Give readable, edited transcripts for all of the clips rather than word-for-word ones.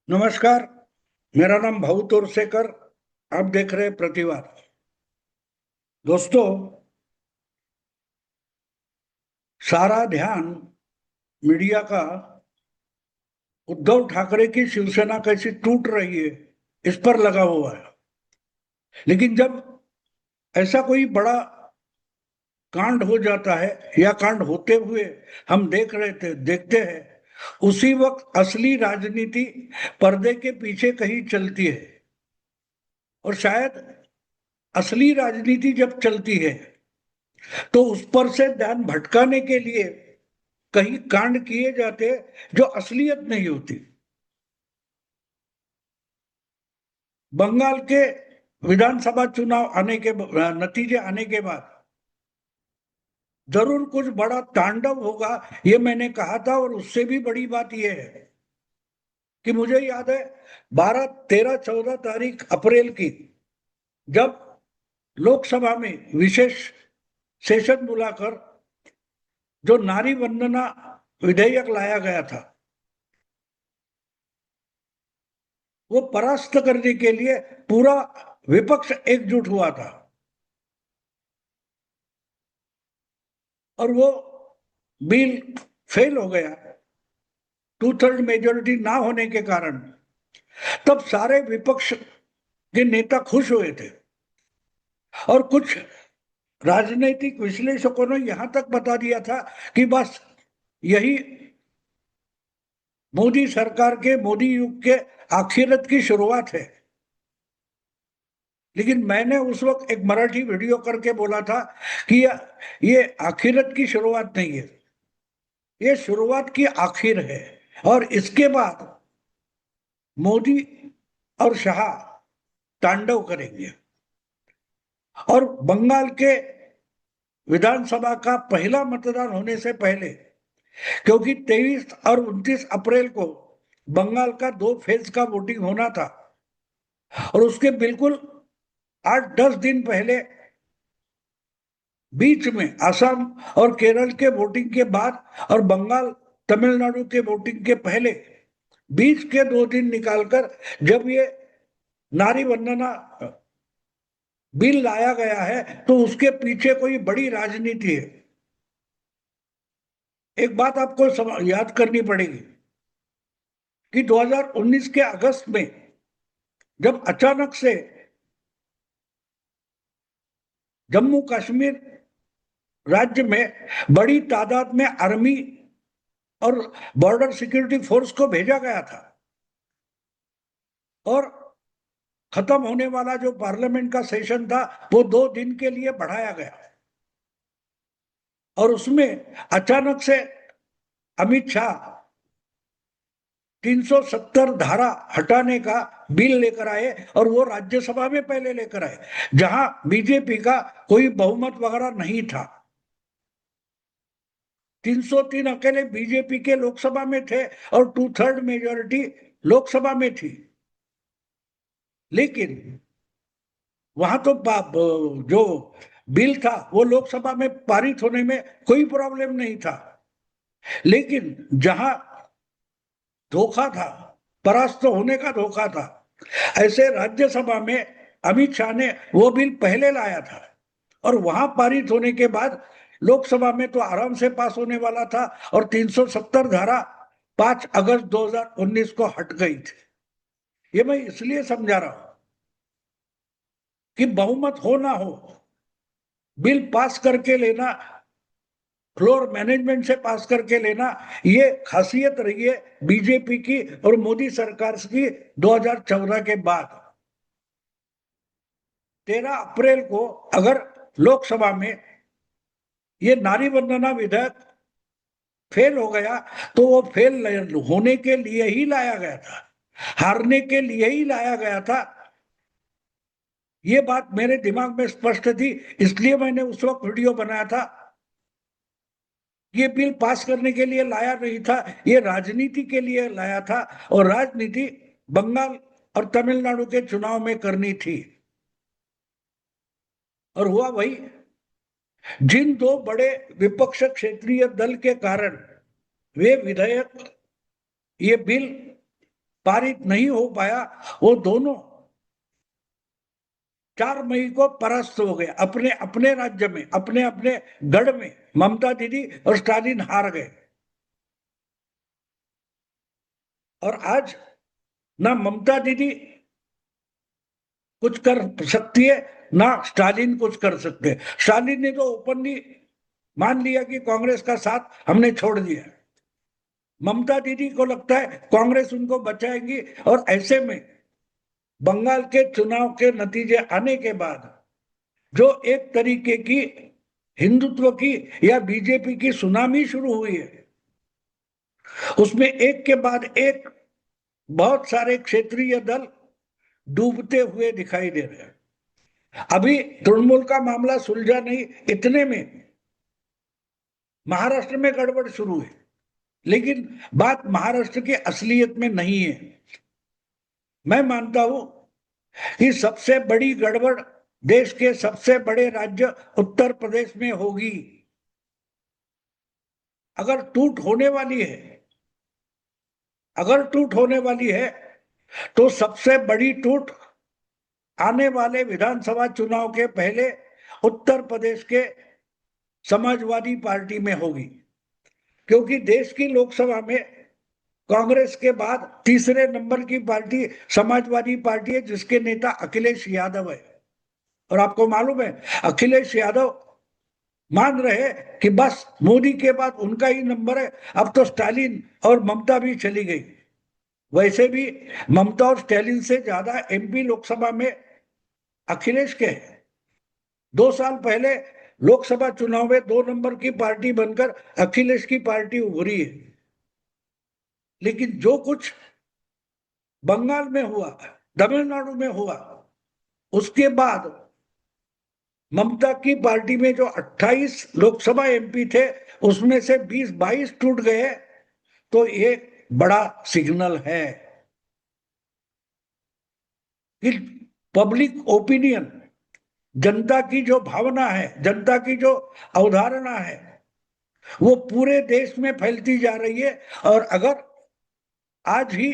नमस्कार। मेरा नाम भाऊ तोरसेकर। आप देख रहे हैं प्रतिवाद। दोस्तों, सारा ध्यान मीडिया का उद्धव ठाकरे की शिवसेना कैसी टूट रही है इस पर लगा हुआ है। लेकिन जब ऐसा कोई बड़ा कांड हो जाता है या कांड होते हुए हम देखते हैं, उसी वक्त असली राजनीति पर्दे के पीछे कहीं चलती है। और शायद असली राजनीति जब चलती है तो उस पर से ध्यान भटकाने के लिए कई कांड किए जाते जो असलियत नहीं होती। बंगाल के विधानसभा चुनाव आने के नतीजे आने के बाद जरूर कुछ बड़ा तांडव होगा, ये मैंने कहा था। और उससे भी बड़ी बात यह है कि मुझे याद है 12, 13, 14 तारीख अप्रैल की, जब लोकसभा में विशेष सेशन बुलाकर जो नारी वंदना विधेयक लाया गया था, वो परास्त करने के लिए पूरा विपक्ष एकजुट हुआ था। और वो बिल फेल हो गया, 2/3 मेजोरिटी ना होने के कारण। तब सारे विपक्ष के नेता खुश हुए थे। और कुछ राजनीतिक विश्लेषकों ने यहां तक बता दिया था कि बस यही मोदी सरकार के, मोदी युग के आखिरत की शुरुआत है। लेकिन मैंने उस वक्त एक मराठी वीडियो करके बोला था कि ये आखिरत की शुरुआत नहीं है, ये शुरुआत की आखिर है। और इसके बाद मोदी और शाह तांडव करेंगे। और बंगाल के विधानसभा का पहला मतदान होने से पहले, क्योंकि 23 और 29 अप्रैल को बंगाल का 2 फेज का वोटिंग होना था, और उसके बिल्कुल 8-10 दिन पहले बीच में असम और केरल के वोटिंग के बाद और बंगाल तमिलनाडु के वोटिंग के पहले बीच के 2 दिन निकालकर जब ये नारी वंदना बिल लाया गया है, तो उसके पीछे कोई बड़ी राजनीति है। एक बात आपको याद करनी पड़ेगी कि 2019 के अगस्त में जब अचानक से जम्मू कश्मीर राज्य में बड़ी तादाद में आर्मी और बॉर्डर सिक्योरिटी फोर्स को भेजा गया था, और खत्म होने वाला जो पार्लियामेंट का सेशन था वो 2 दिन के लिए बढ़ाया गया, और उसमें अचानक से अमित शाह 370 धारा हटाने का बिल लेकर आए, और वो राज्यसभा में पहले लेकर आए जहां बीजेपी का कोई बहुमत वगैरह नहीं था। 303 अकेले बीजेपी के लोकसभा में थे और 2/3 मेजोरिटी लोकसभा में थी। लेकिन वहां तो जो बिल था वो लोकसभा में पारित होने में कोई प्रॉब्लम नहीं था। लेकिन जहां धोखा था, परास्त होने का धोखा था, ऐसे राज्यसभा में अमित शाह ने वो बिल पहले लाया था, और वहां पारित होने के बाद लोकसभा में तो आराम से पास होने वाला था, और 370 धारा 5 अगस्त 2019 को हट गई थी। ये मैं इसलिए समझा रहा हूं कि बहुमत हो ना हो, बिल पास करके लेना, फ्लोर मैनेजमेंट से पास करके लेना, ये खासियत रही है बीजेपी की और मोदी सरकार की 2014 के बाद। 13 अप्रैल को अगर लोकसभा में ये नारी वंदना विधेयक फेल हो गया, तो वो फेल होने के लिए ही लाया गया था, हारने के लिए ही लाया गया था। ये बात मेरे दिमाग में स्पष्ट थी, इसलिए मैंने उस वक्त वीडियो बनाया था। ये बिल पास करने के लिए लाया नहीं था, ये राजनीति के लिए लाया था, और राजनीति बंगाल और तमिलनाडु के चुनाव में करनी थी। और हुआ वही, जिन 2 बड़े विपक्ष क्षेत्रीय दल के कारण वे विधेयक, ये बिल पारित नहीं हो पाया, वो दोनों 4 मई को परास्त हो गए अपने अपने राज्य में, अपने अपने गढ़ में। ममता दीदी और स्टालिन हार गए। और आज ना ममता दीदी कुछ कर सकती है, ना स्टालिन कुछ कर सकते। स्टालिन ने तो ओपनली मान लिया कि कांग्रेस का साथ हमने छोड़ दिया। ममता दीदी को लगता है कांग्रेस उनको बचाएगी, और ऐसे में बंगाल के चुनाव के नतीजे आने के बाद जो एक तरीके की हिंदुत्व की या बीजेपी की सुनामी शुरू हुई है, उसमें एक के बाद एक बहुत सारे क्षेत्रीय दल डूबते हुए दिखाई दे रहे हैं। अभी तृणमूल का मामला सुलझा नहीं, इतने में महाराष्ट्र में गड़बड़ शुरू है। लेकिन बात महाराष्ट्र की असलियत में नहीं है। मैं मानता हूं कि सबसे बड़ी गड़बड़ देश के सबसे बड़े राज्य उत्तर प्रदेश में होगी। अगर टूट होने वाली है, अगर टूट होने वाली है, तो सबसे बड़ी टूट आने वाले विधानसभा चुनाव के पहले उत्तर प्रदेश के समाजवादी पार्टी में होगी। क्योंकि देश की लोकसभा में कांग्रेस के बाद तीसरे नंबर की पार्टी समाजवादी पार्टी है, जिसके नेता अखिलेश यादव है। और आपको मालूम है, अखिलेश यादव मान रहे कि बस मोदी के बाद उनका ही नंबर है, अब तो स्टालिन और ममता भी चली गई। वैसे भी ममता और स्टालिन से ज्यादा एमपी लोकसभा में अखिलेश के हैं। 2 साल पहले लोकसभा चुनाव में 2 नंबर की पार्टी बनकर अखिलेश की पार्टी उभरी है। लेकिन जो कुछ बंगाल में हुआ, तमिलनाडु में हुआ, उसके बाद ममता की पार्टी में जो 28 लोकसभा एमपी थे, उसमें से 20-22 टूट गए। तो ये बड़ा सिग्नल है कि पब्लिक ओपिनियन, जनता की जो भावना है, जनता की जो अवधारणा है, वो पूरे देश में फैलती जा रही है। और अगर आज ही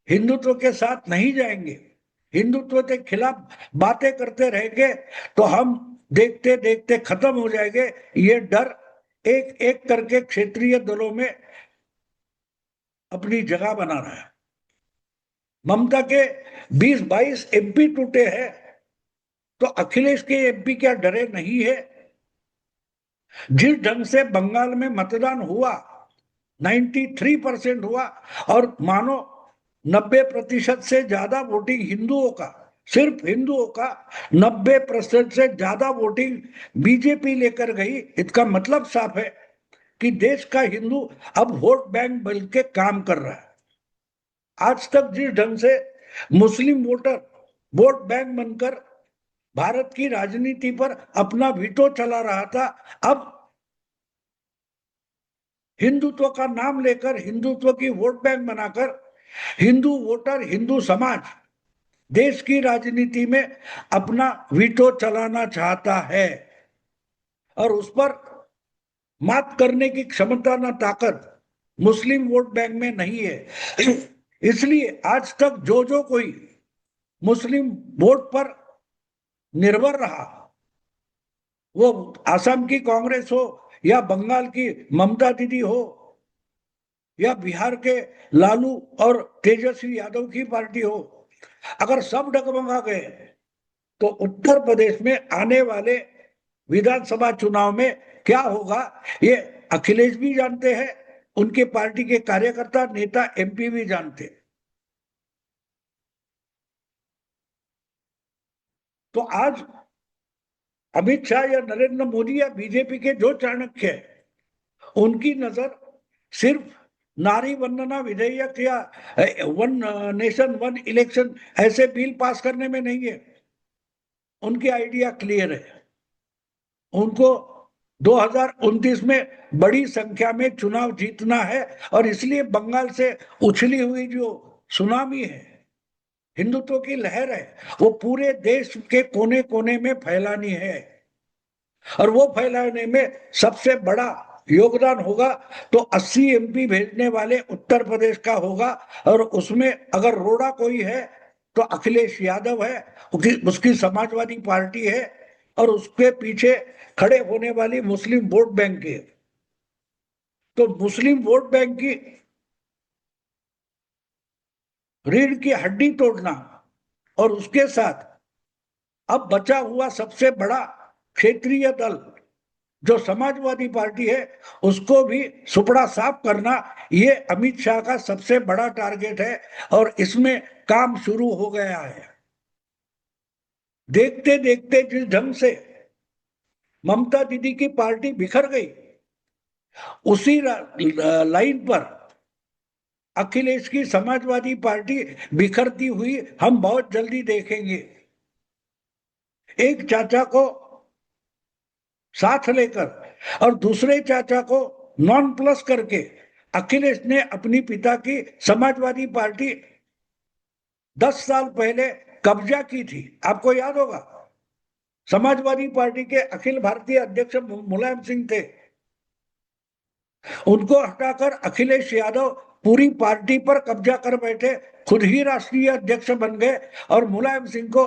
हिंदुत्व के साथ नहीं जाएंगे, हिंदुत्व के खिलाफ बातें करते रहेंगे, तो हम देखते देखते खत्म हो जाएंगे। ये डर एक एक करके क्षेत्रीय दलों में अपनी जगह बना रहा है। ममता के 20-22 एमपी टूटे हैं, तो अखिलेश के एमपी क्या डरे नहीं है? जिस ढंग से बंगाल में मतदान हुआ, 93% हुआ, और मानो 90% से ज्यादा वोटिंग हिंदुओं का, सिर्फ हिंदुओं का 90% से ज्यादा वोटिंग बीजेपी लेकर गई। इसका मतलब साफ है कि देश का हिंदू अब वोट बैंक बन के काम कर रहा है। आज तक जिस ढंग से मुस्लिम वोटर वोट बैंक बनकर भारत की राजनीति पर अपना वीटो चला रहा था, अब हिंदुत्व का नाम लेकर, हिंदुत्व की वोट बैंक बनाकर हिंदू वोटर, हिंदू समाज देश की राजनीति में अपना वीटो चलाना चाहता है। और उस पर मात करने की क्षमता ना ताकत मुस्लिम वोट बैंक में नहीं है। इसलिए आज तक जो जो कोई मुस्लिम वोट पर निर्भर रहा, वो आसाम की कांग्रेस हो, या बंगाल की ममता दीदी हो, या बिहार के लालू और तेजस्वी यादव की पार्टी हो, अगर सब डगमगा गए, तो उत्तर प्रदेश में आने वाले विधानसभा चुनाव में क्या होगा, ये अखिलेश भी जानते हैं, उनके पार्टी के कार्यकर्ता, नेता, एमपी भी जानते हैं। तो आज अमित शाह या नरेंद्र मोदी या बीजेपी के जो चाणक्य है, उनकी नजर सिर्फ नारी वंदना विधेयक या वन नेशन वन इलेक्शन ऐसे बिल पास करने में नहीं है। उनकी आइडिया क्लियर है, उनको 2029 में बड़ी संख्या में चुनाव जीतना है। और इसलिए बंगाल से उछली हुई जो सुनामी है, हिंदुत्व की लहर है, वो पूरे देश के कोने कोने में फैलानी है। और वो फैलाने में सबसे बड़ा योगदान होगा तो 80 एमपी भेजने वाले उत्तर प्रदेश का होगा, और उसमें अगर रोड़ा कोई है तो अखिलेश यादव है, उसकी समाजवादी पार्टी है, और उसके पीछे खड़े होने वाली मुस्लिम वोट बैंक है। तो मुस्लिम वोट बैंक की रीढ़ की हड्डी तोड़ना, और उसके साथ अब बचा हुआ सबसे बड़ा क्षेत्रीय दल जो समाजवादी पार्टी है उसको भी सुपड़ा साफ करना, ये अमित शाह का सबसे बड़ा टारगेट है। और इसमें काम शुरू हो गया है। देखते देखते जिस ढंग से ममता दीदी की पार्टी बिखर गई, उसी लाइन पर अखिलेश की समाजवादी पार्टी बिखरती हुई हम बहुत जल्दी देखेंगे। एक चाचा को साथ लेकर और दूसरे चाचा को नॉन प्लस करके अखिलेश ने अपनी पिता की समाजवादी पार्टी 10 साल पहले कब्जा की थी। आपको याद होगा, समाजवादी पार्टी के अखिल भारतीय अध्यक्ष मुलायम सिंह थे, उनको हटाकर अखिलेश यादव पूरी पार्टी पर कब्जा कर बैठे, खुद ही राष्ट्रीय अध्यक्ष बन गए और मुलायम सिंह को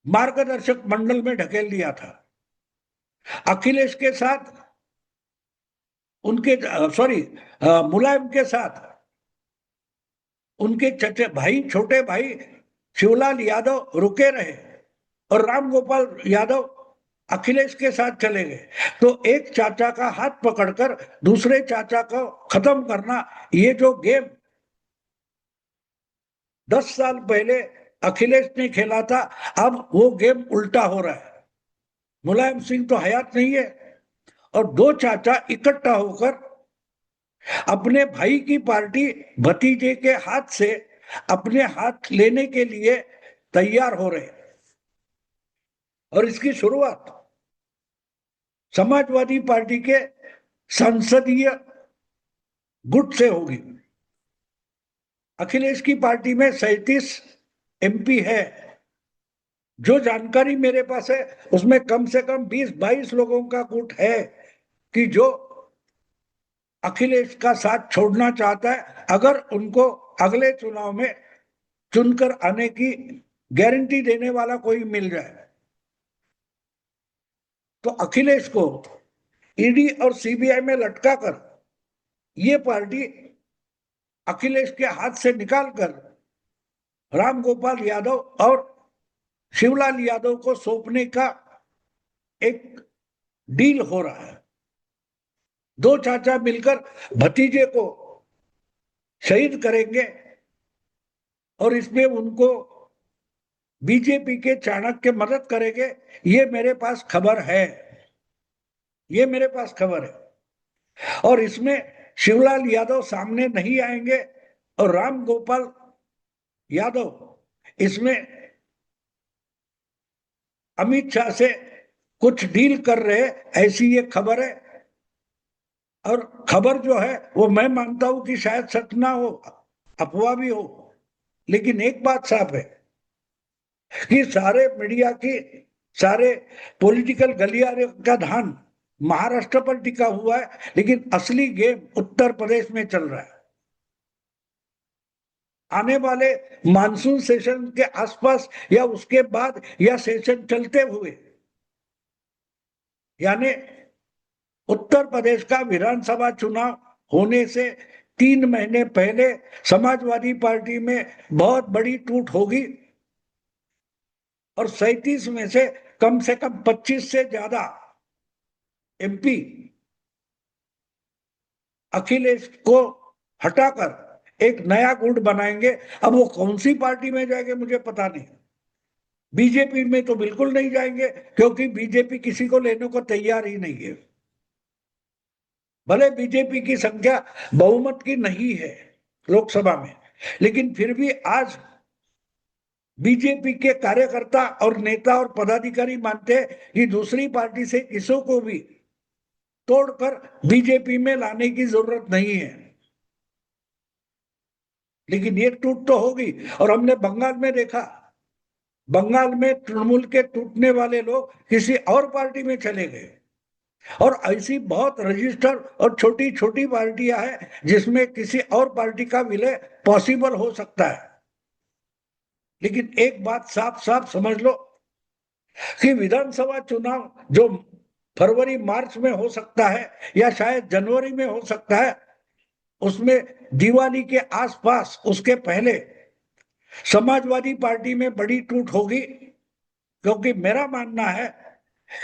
मार्गदर्शक मंडल में ढकेल दिया था। अखिलेश के साथ उनके मुलायम के साथ उनके चचे भाई, छोटे भाई शिवलाल यादव रुके रहे, और राम गोपाल यादव अखिलेश के साथ चले गए। तो एक चाचा का हाथ पकड़कर दूसरे चाचा को खत्म करना, ये जो गेम 10 साल पहले अखिलेश ने खेला था, अब वो गेम उल्टा हो रहा है। मुलायम सिंह तो हयात नहीं है, और दो चाचा इकट्ठा होकर अपने भाई की पार्टी भतीजे के हाथ से अपने हाथ लेने के लिए तैयार हो रहे हैं। और इसकी शुरुआत समाजवादी पार्टी के संसदीय गुट से होगी। अखिलेश की पार्टी में 37 एमपी है। जो जानकारी मेरे पास है उसमें कम से कम 20-22 लोगों का गुट है कि जो अखिलेश का साथ छोड़ना चाहता है, अगर उनको अगले चुनाव में चुनकर आने की गारंटी देने वाला कोई मिल जाए। तो अखिलेश को ईडी और सीबीआई में लटकाकर ये पार्टी अखिलेश के हाथ से निकालकर राम गोपाल यादव और शिवलाल यादव को सौंपने का एक डील हो रहा है। दो चाचा मिलकर भतीजे को शहीद करेंगे, और इसमें उनको बीजेपी के चाणक्य मदद करेंगे। ये मेरे पास खबर है, ये मेरे पास खबर है। और इसमें शिवलाल यादव सामने नहीं आएंगे, और राम गोपाल यादव इसमें अमित शाह से कुछ डील कर रहे, ऐसी ये खबर है। और खबर जो है वो मैं मानता हूं कि शायद सच ना हो, अफवाह भी हो, लेकिन एक बात साफ है कि सारे मीडिया की, सारे पॉलिटिकल गलियारे का ध्यान महाराष्ट्र पर टिका हुआ है, लेकिन असली गेम उत्तर प्रदेश में चल रहा है। आने वाले मानसून सेशन के आसपास या उसके बाद या सेशन चलते हुए, यानी उत्तर प्रदेश का विधानसभा चुनाव होने से 3 महीने पहले समाजवादी पार्टी में बहुत बड़ी टूट होगी, और 37 में से कम 25 से ज्यादा एमपी अखिलेश को हटाकर एक नया गुट बनाएंगे। अब वो कौन सी पार्टी में जाएंगे मुझे पता नहीं। बीजेपी में तो बिल्कुल नहीं जाएंगे, क्योंकि बीजेपी किसी को लेने को तैयार ही नहीं है। भले बीजेपी की संख्या बहुमत की नहीं है लोकसभा में, लेकिन फिर भी आज बीजेपी के कार्यकर्ता और नेता और पदाधिकारी मानते हैं कि दूसरी पार्टी से किसी को भी तोड़कर बीजेपी में लाने की जरूरत नहीं है। लेकिन ये टूट तो होगी, और हमने बंगाल में देखा, बंगाल में तृणमूल के टूटने वाले लोग किसी और पार्टी में चले गए। और ऐसी बहुत रजिस्टर और छोटी छोटी पार्टियां हैं जिसमें किसी और पार्टी का विलय पॉसिबल हो सकता है। लेकिन एक बात साफ साफ समझ लो कि विधानसभा चुनाव जो फरवरी मार्च में हो सकता है या शायद जनवरी में हो सकता है, उसमें दिवाली के आसपास, उसके पहले समाजवादी पार्टी में बड़ी टूट होगी। क्योंकि मेरा मानना है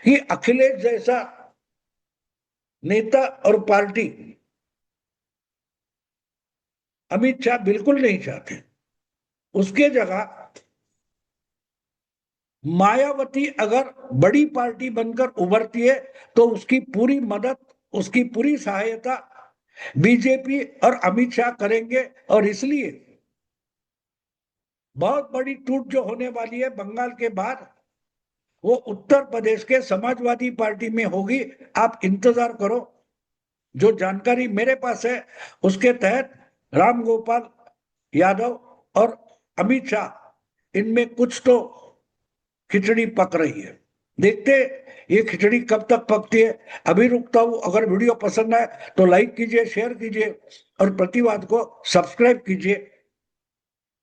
कि अखिलेश जैसा नेता और पार्टी अमित शाह बिल्कुल नहीं चाहते। उसके जगह मायावती अगर बड़ी पार्टी बनकर उभरती है तो उसकी पूरी मदद, उसकी पूरी सहायता बीजेपी और अमित शाह करेंगे। और इसलिए बहुत बड़ी टूट जो होने वाली है बंगाल के बाद, वो उत्तर प्रदेश के समाजवादी पार्टी में होगी। आप इंतजार करो। जो जानकारी मेरे पास है उसके तहत राम गोपाल यादव और अमित शाह, इनमें कुछ तो खिचड़ी पक रही है। देखते ये खिचड़ी कब तक पकती है। अभी रुकता हूं। अगर वीडियो पसंद आए तो लाइक कीजिए, शेयर कीजिए और प्रतिवाद को सब्सक्राइब कीजिए।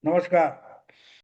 नमस्कार।